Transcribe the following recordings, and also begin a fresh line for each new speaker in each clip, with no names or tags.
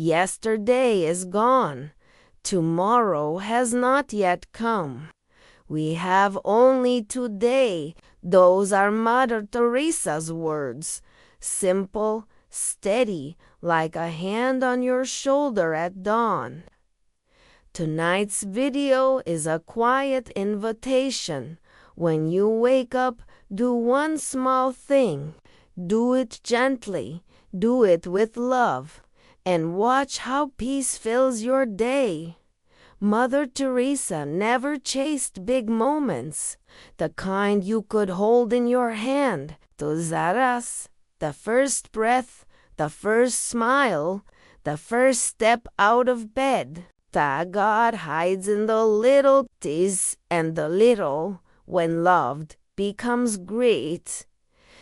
Yesterday is gone. Tomorrow has not yet come. We have only today. Those are Mother Teresa's words. Simple, steady, like a hand on your shoulder at dawn. Tonight's video is a quiet invitation. When you wake up, do one small thing. Do it gently. Do it with love. And watch how peace fills your day. Mother Teresa never chased big moments, the kind you could hold in your hand. Those are us. The first breath, the first smile, the first step out of bed. That God hides in the little things, and the little, when loved, becomes great.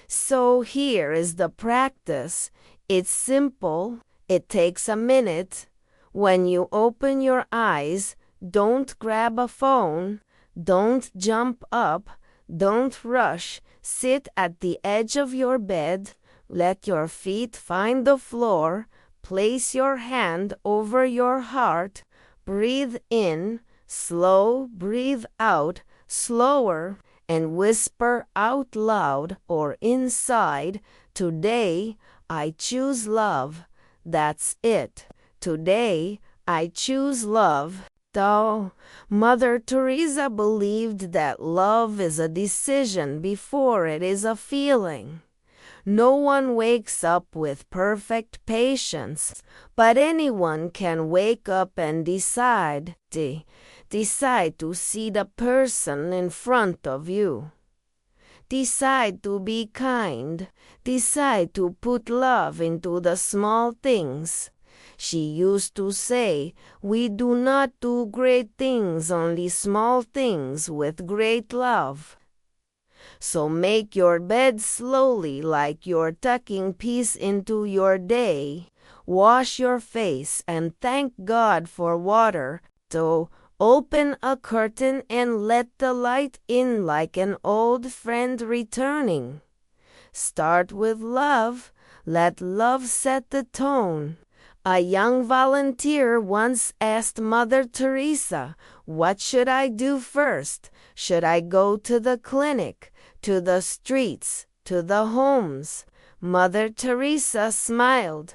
So here is the practice. It's simple. It takes a minute. When you open your eyes, don't grab a phone, don't jump up, don't rush. Sit at the edge of your bed, let your feet find the floor, place your hand over your heart, breathe in, slow, breathe out, slower, and whisper out loud or inside, "Today I choose love." That's it. Today, I choose love. Though Mother Teresa believed that love is a decision before it is a feeling. No one wakes up with perfect patience, but anyone can wake up and decide to see the person in front of you. Decide to be kind. Decide to put love into the small things. She used to say, "We do not do great things, only small things with great love." So make your bed slowly like you're tucking peace into your day. Wash your face and thank God for water. So open a curtain and let the light in like an old friend returning. Start with love. Let love set the tone. A young volunteer once asked Mother Teresa, "What should I do first? Should I go to the clinic, to the streets, to the homes?" Mother Teresa smiled.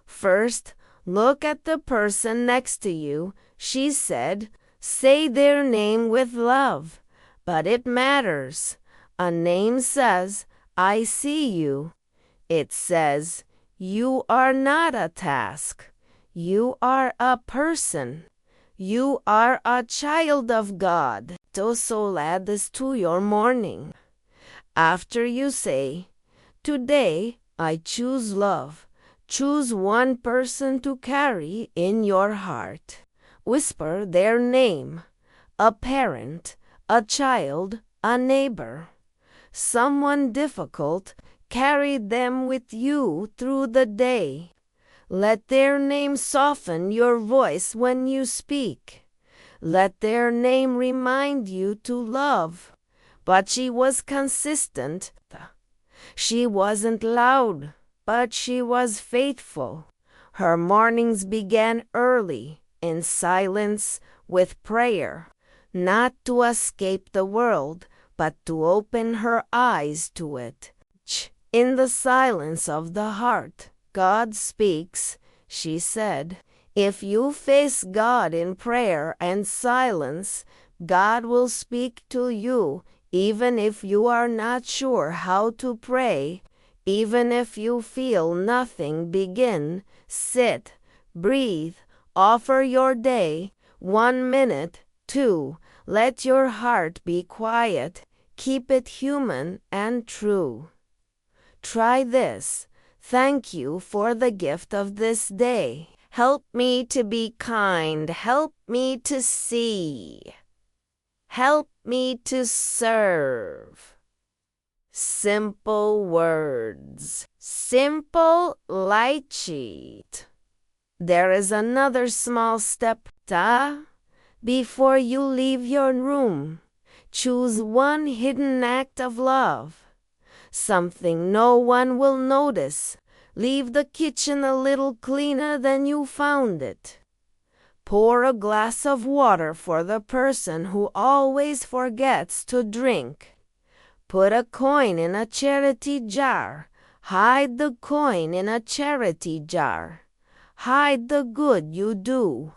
"First, look at the person next to you," she said. "Say their name with love. But it matters. A name says, 'I see you.' It says, 'You are not a task. You are a person. You are a child of God.' So add this to your morning. After you say, 'Today I choose love,' choose one person to carry in your heart. Whisper their name. A parent, a child, a neighbor. Someone difficult. Carry them with you through the day. Let their name soften your voice when you speak. Let their name remind you to love." But she was consistent. She wasn't loud, but she was faithful. Her mornings began early, in silence, with prayer, not to escape the world, but to open her eyes to it. "In the silence of the heart, God speaks," she said. If you face God in prayer and silence, God will speak to you, even if you are not sure how to pray, even if you feel nothing. Begin, sit, breathe, offer your day, 1 minute, 2, let your heart be quiet, keep it human and true. Try this. Thank you for the gift of this day. Help me to be kind. Help me to see. Help me to serve. Simple words. Simple light sheet. There is another small step. Before you leave your room, choose one hidden act of love. Something no one will notice. Leave the kitchen a little cleaner than you found it. Pour a glass of water for the person who always forgets to drink. Put a coin in a charity jar. Hide the coin in a charity jar. Hide the good you do.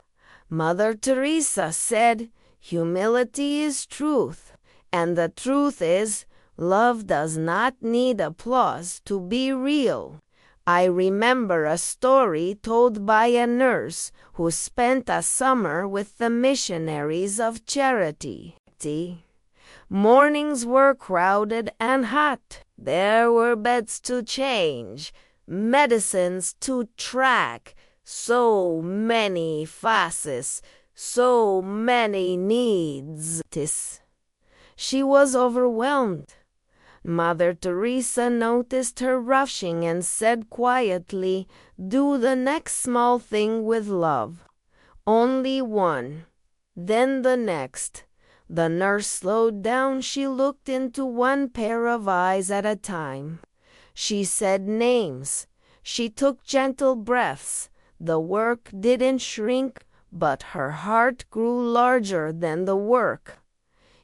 Mother Teresa said, humility is truth, and the truth is, love does not need applause to be real. I remember a story told by a nurse who spent a summer with the missionaries of charity. Mornings were crowded and hot. There were beds to change, medicines to track, so many faces, so many needs. She was overwhelmed. Mother Teresa noticed her rushing and said quietly, "Do the next small thing with love. Only one, then the next." The nurse slowed down. She looked into one pair of eyes at a time. She said names. She took gentle breaths. The work didn't shrink, but her heart grew larger than the work.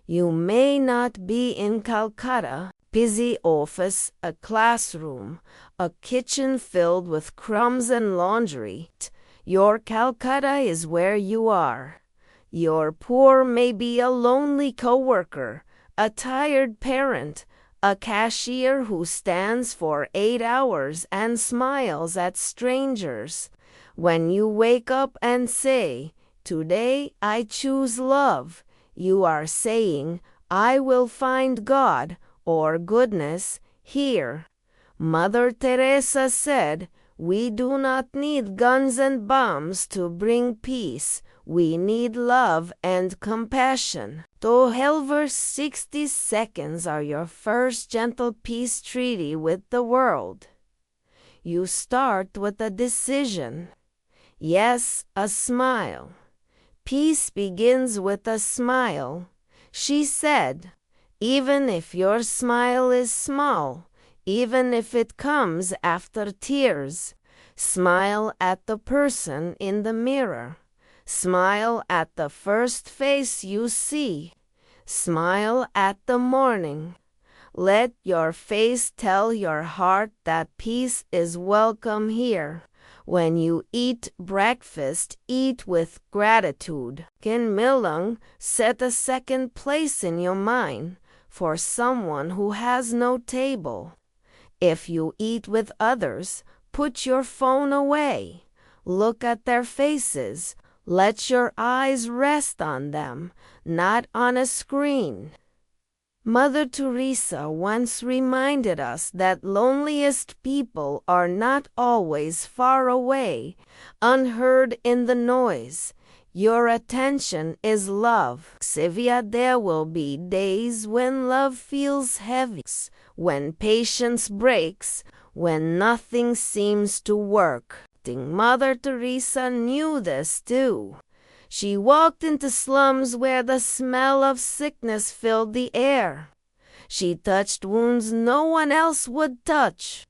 You may not be in Calcutta, busy office, a classroom, a kitchen filled with crumbs and laundry. Your Calcutta is where you are. Your poor may be a lonely coworker, a tired parent, a cashier who stands for 8 hours and smiles at strangers. When you wake up and say, "Today I choose love," you are saying, "I will find God or goodness here." Mother Teresa said, "We do not need guns and bombs to bring peace. We need love and compassion." 60 seconds are your first gentle peace treaty with the world. You start with a decision. Yes, a smile. Peace begins with a smile. She said, even if your smile is small, even if it comes after tears, smile at the person in the mirror. Smile at the first face you see. Smile at the morning. Let your face tell your heart that peace is welcome here. When you eat breakfast, eat with gratitude. Kin Milung, set a second place in your mind for someone who has no table. If you eat with others, put your phone away. Look at their faces. Let your eyes rest on them, not on a screen. Mother Teresa once reminded us that loneliest people are not always far away, unheard in the noise. Your attention is love. Sivia, there will be days when love feels heavy, when patience breaks, when nothing seems to work. Mother Teresa knew this too. She walked into slums where the smell of sickness filled the air. She touched wounds no one else would touch.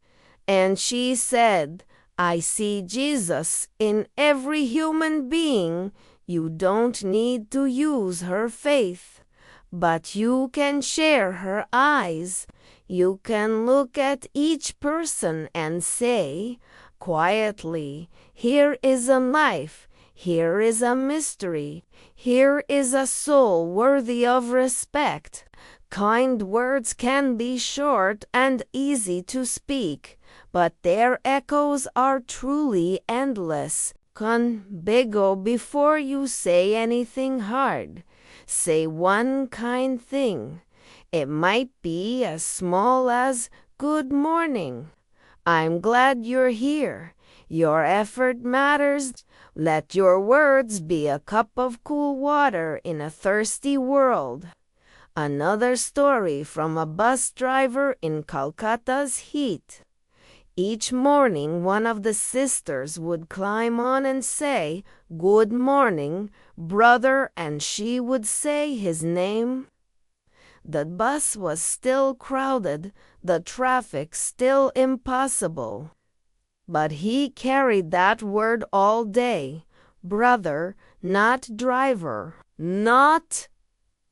And she said, "I see Jesus in every human being." You don't need to use her faith, but you can share her eyes. You can look at each person and say, quietly, "Here is a life, here is a mystery, here is a soul worthy of respect." Kind words can be short and easy to speak, but their echoes are truly endless. Con bigo before you say anything hard. Say one kind thing. It might be as small as "Good morning. I'm glad you're here. Your effort matters." Let your words be a cup of cool water in a thirsty world. Another story from a bus driver in Calcutta's heat. Each morning, one of the sisters would climb on and say, "Good morning, brother," and she would say his name. The bus was still crowded, the traffic still impossible. but he carried that word all day. Brother, not driver, not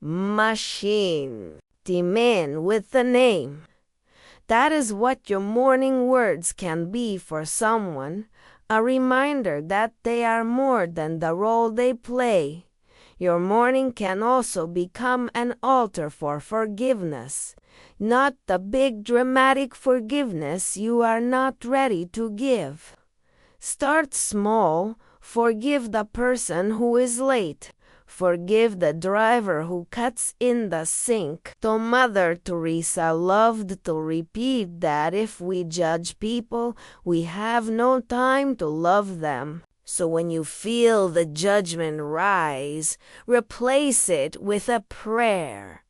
machine. The man with the name. That is what your morning words can be for someone, a reminder that they are more than the role they play. Your morning can also become an altar for forgiveness, not the big dramatic forgiveness you are not ready to give. Start small, forgive the person who is late. Forgive the driver who cuts in the sink. Though Mother Teresa loved to repeat that if we judge people, we have no time to love them. So when you feel the judgment rise, replace it with a prayer.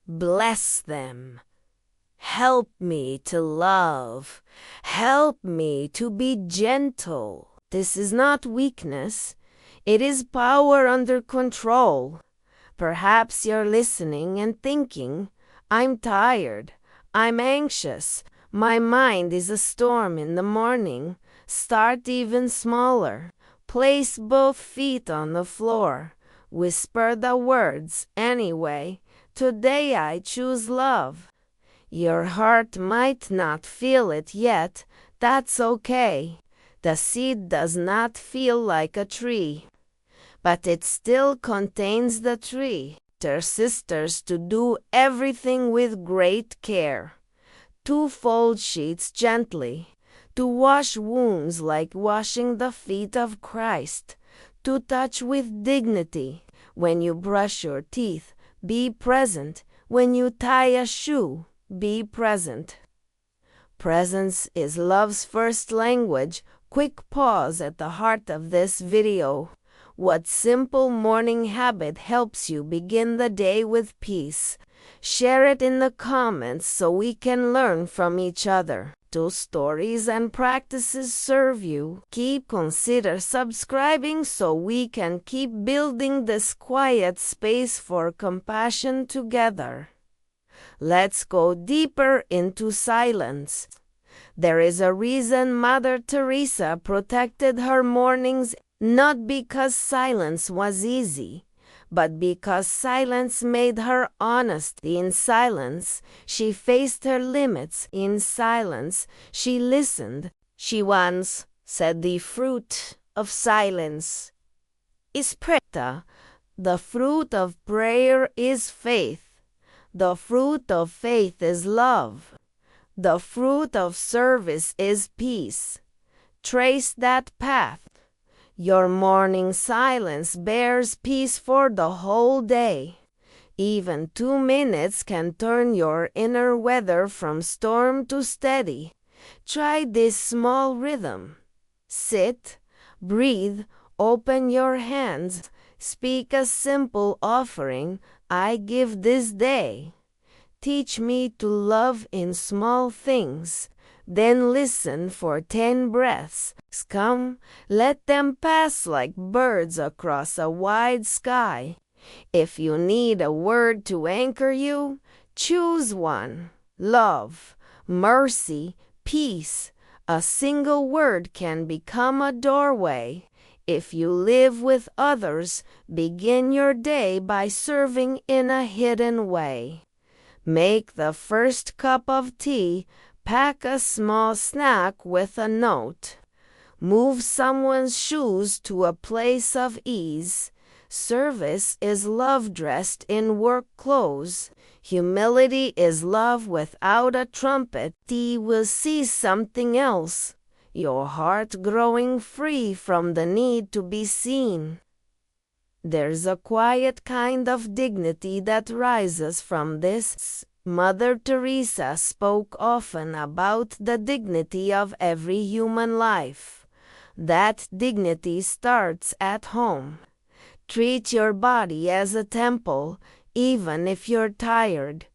Bless them. Help me to love. Help me to be gentle. This is not weakness. It is power under control. Perhaps you're listening and thinking, I'm tired, I'm anxious, my mind is a storm in the morning. Start even smaller. Place both feet on the floor. Whisper the words anyway. Today I choose love. Your heart might not feel it yet. That's okay. The seed does not feel like a tree, but it still contains the tree. Dear sisters, to do everything with great care. To fold sheets gently. To wash wounds like washing the feet of Christ. To touch with dignity. When you brush your teeth, be present. When you tie a shoe, be present. Presence is love's first language. Quick pause at the heart of this video. What simple morning habit helps you begin the day with peace? Share it in the comments so we can learn from each other. Do stories and practices serve you? Consider subscribing so we can keep building this quiet space for compassion together. Let's go deeper into silence. There is a reason Mother Teresa protected her mornings, not because silence was easy, but because silence made her honest. In silence, she faced her limits. In silence, she listened. She once said, "The fruit of silence is prayer. The fruit of prayer is faith. The fruit of faith is love. The fruit of service is peace." Trace that path. Your morning silence bears peace for the whole day. Even 2 minutes can turn your inner weather from storm to steady. Try this small rhythm. Sit, breathe, open your hands, speak a simple offering. I give this day. Teach me to love in small things. Then listen for 10 breaths. Come, let them pass like birds across a wide sky. If you need a word to anchor you, choose one. Love, mercy, peace. A single word can become a doorway. If you live with others, begin your day by serving in a hidden way. Make the first cup of tea. Pack a small snack with a note. Move someone's shoes to a place of ease. Service is love dressed in work clothes. Humility is love without a trumpet. Tea will see something else. Your heart growing free from the need to be seen. There's a quiet kind of dignity that rises from this. Mother Teresa spoke often about the dignity of every human life. That dignity starts at home. Treat your body as a temple, even if you're tired.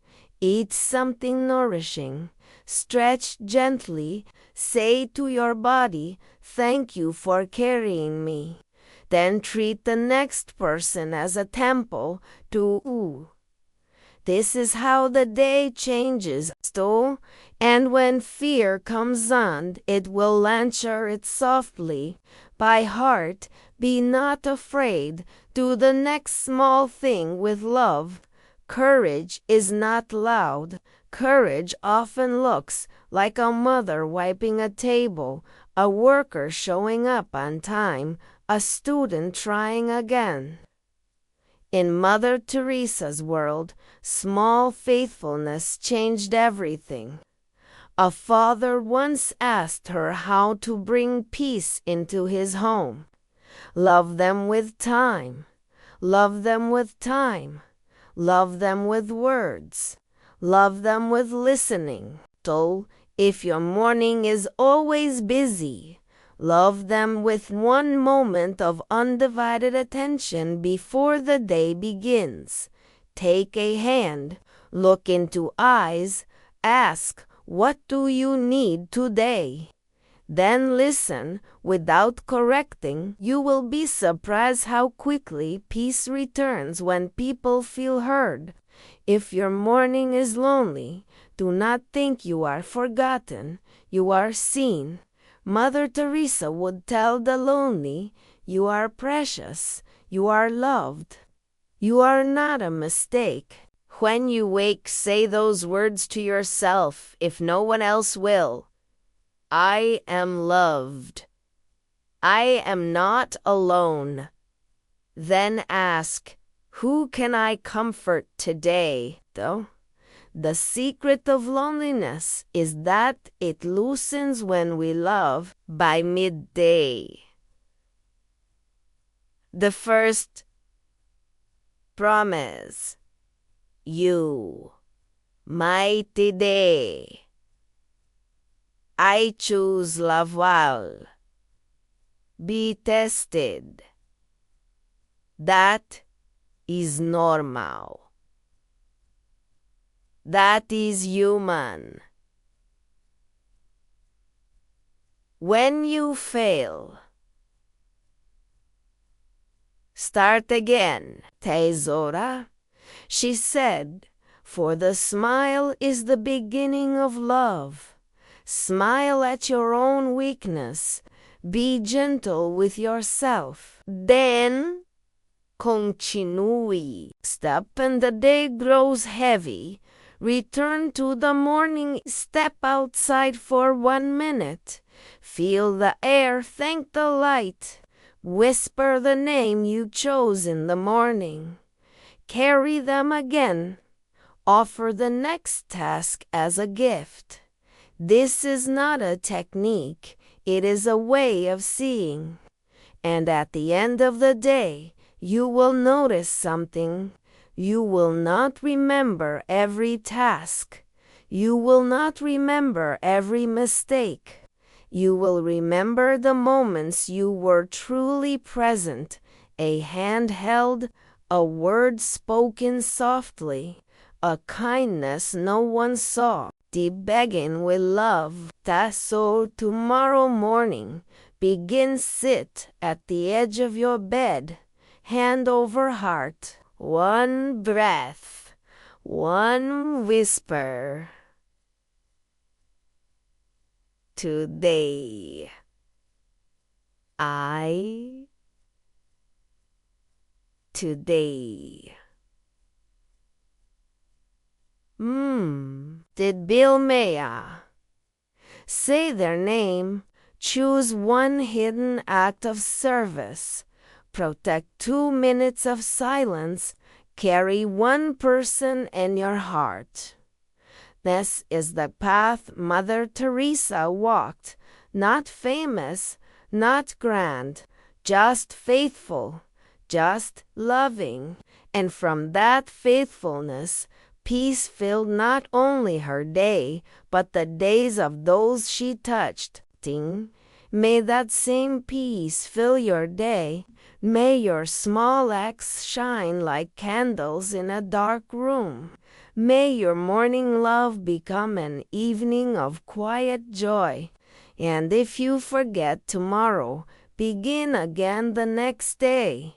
Eat something nourishing. Stretch gently. Say to your body, "Thank you for carrying me." Then treat the next person as a temple too. This is how the day changes, and when fear comes on, it will answer it softly. By heart, be not afraid, do the next small thing with love. Courage is not loud. Courage often looks like a mother wiping a table, a worker showing up on time, a student trying again. In Mother Teresa's world, small faithfulness changed everything. A father once asked her how to bring peace into his home. Love them with time. Love them with time. Love them with words. Love them with listening. So, if your morning is always busy, love them with one moment of undivided attention before the day begins. Take a hand, look into eyes, ask, "What do you need today?" Then listen without correcting. You will be surprised how quickly peace returns when people feel heard. If your morning is lonely, do not think you are forgotten. You are seen. Mother Teresa would tell the lonely, "You are precious. You are loved. You are not a mistake." When you wake, say those words to yourself if no one else will. I am loved. I am not alone. Then ask, who can I comfort today? Though the secret of loneliness is that it loosens when we love by midday. The first promise. You, mighty day. I choose Laval. Be tested. That is normal. That is human. When you fail, start again. Tesora, she said, for the smile is the beginning of love. Smile at your own weakness. Be gentle with yourself. Then, continue. Step and the day grows heavy. Return to the morning. Step outside for 1 minute. Feel the air. Thank the light. Whisper the name you chose in the morning. Carry them again. Offer the next task as a gift. This is not a technique, it is a way of seeing. And at the end of the day, you will notice something. You will not remember every task. You will not remember every mistake. You will remember the moments you were truly present, a hand held, a word spoken softly, a kindness no one saw. Deep begging with love. So tomorrow morning, begin sit at the edge of your bed, hand over heart, one breath, one whisper. Today, today. Did Bill Maya say their name? Choose one hidden act of service. Protect 2 minutes of silence. Carry one person in your heart. This is the path Mother Teresa walked. Not famous, not grand, just faithful, just loving. And from that faithfulness, peace filled not only her day, but the days of those she touched. May that same peace fill your day. May your small acts shine like candles in a dark room. May your morning love become an evening of quiet joy. And if you forget tomorrow, begin again the next day.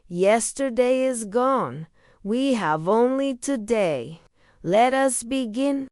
Yesterday is gone. We have only today. Let us begin